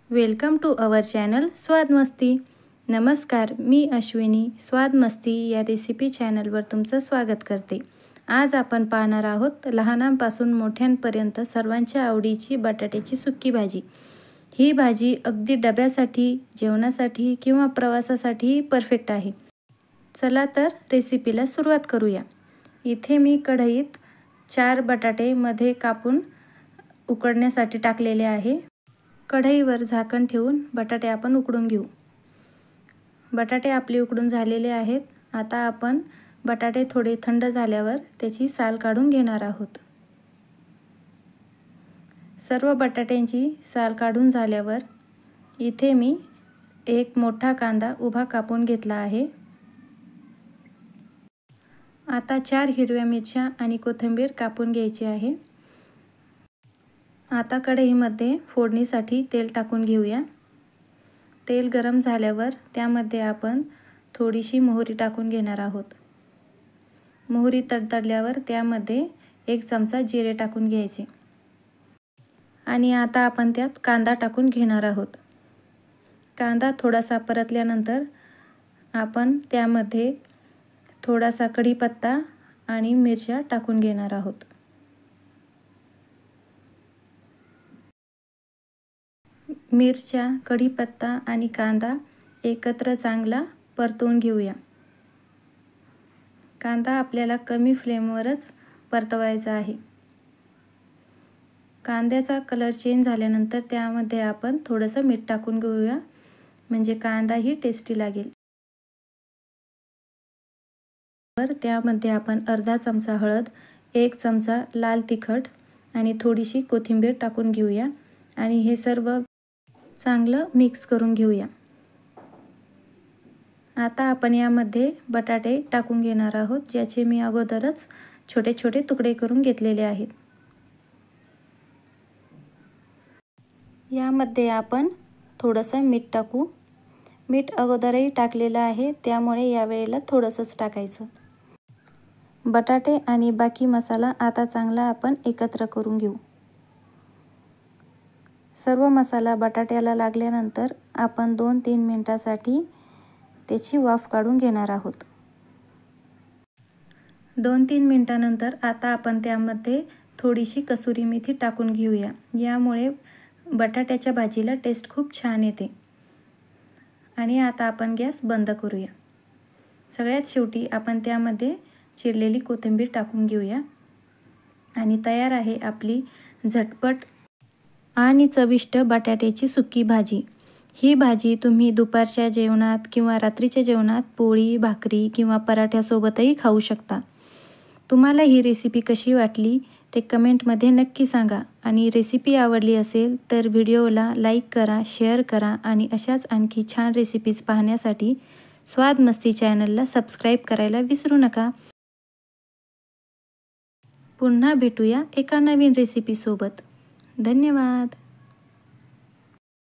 Welcome to our channel स्वाद मस्ती। नमस्कार, मी अश्विनी स्वाद मस्ती या रेसिपी चॅनलवर तुमचं स्वागत करते। आज आपण पाहणार आहोत लहानांपासून मोठ्यांपर्यंत सर्वांच्या आवडीची बटाट्याची सुक्की भाजी। ही भाजी अगदी डब्यासाठी, जेवणासाठी किंवा प्रवासासाठी परफेक्ट आहे। चला तर रेसिपीला सुरुवात करूया। इथे मी कढईत 4 बटाटे मध्ये कापून उकडण्यासाठी टाकलेले आहे। कढईवर झाकण ठेवून बटाटे आपण उकडून घेऊ। बटाटे आपले उकडून झालेले आहेत। आता आपण बटाटे थोडे थंड झाल्यावर त्याची साल काढून घेणार आहोत। सर्व बटाट्यांची साल काढून झाल्यावर इथे मी एक मोठा कांदा उभा कापून घेतला आहे। आता 4 हिरव्या मिरच्या आणि कोथिंबीर कापून घ्यायची आहे। आता कढईमध्ये फोडणीसाठी तेल टाकून घेऊया। तेल गरम झाल्यावर त्यामध्ये आपण थोडीशी मोहरी टाकून घेणार आहोत। मोहरी तडतडल्यावर त्यामध्ये 1 चमचा जिरे टाकून घ्यायचे आणि आता आपण त्यात कांदा टाकून घेणार आहोत। कांदा थोडासा परतल्यानंतर आपण त्यामध्ये थोडासा कढीपत्ता आणि मिरच्या टाकून घेणार आहोत। मिरच्या, कढीपत्ता आणि कांदा एकत्र चांगला परतवून घेऊया। कांदा आपल्याला कमी फ्लेमवरच परतवायचा आहे। कांद्याचा कलर चेंज झाल्यानंतर त्यामध्ये आपण थोडंसं मीठ टाकून घेऊया, म्हणजे कांदाही टेस्टी लागेल। त्यामध्ये आपण अर्धा चमचा हळद, 1 चमचा लाल तिखट आणि थोडीशी कोथिंबीर टाकून घेऊया आणि हे सर्व चांगलं मिक्स करून घेऊया। आता आपण यामध्ये बटाटे टाकून घेणार आहोत, ज्याचे मी अगोदरच छोटे छोटे तुकडे करून घेतलेले आहेत। यामध्ये आपण थोडंसं मीठ टाकू। मीठ अगोदरही टाकलेलं आहे, त्यामुळे या वेळेला थोडंसंच टाकायचं। बटाटे आणि बाकी मसाला आता चांगला आपण एकत्र करून घेऊ। सर्व मसाला बटाट्याला लागल्यानंतर आपण 2-3 मिनिटांसाठी त्याची वाफ काढून घेणार आहोत। 2-3 मिनिटांनंतर आता आपण त्यामध्ये थोडीशी कसुरी मेथी टाकून घेऊया। यामुळे बटाट्याच्या भाजीला टेस्ट खूप छान येते। आणि आता आपण गॅस बंद करूया। सगळ्यात शेवटी आपण त्यामध्ये चिरलेली कोथिंबीर टाकून घेऊया आणि तयार आहे आपली झटपट आणि चविष्ट बटाट्याची सुक्की भाजी। ही भाजी तुम्ही दुपारच्या जेवणात किंवा रात्रीच्या जेवणात पोळी, भाकरी किंवा पराठ्यासोबतही खाऊ शकता। तुम्हाला ही रेसिपी कशी वाटली ते कमेंटमध्ये नक्की सांगा आणि रेसिपी आवडली असेल तर व्हिडिओला लाईक करा, शेअर करा आणि अशाच आणखी छान रेसिपीज पाहण्यासाठी स्वाद मस्ती चॅनलला सबस्क्राईब करायला विसरू नका। पुन्हा भेटूया एका नवीन रेसिपी सोबत। धन्यवाद।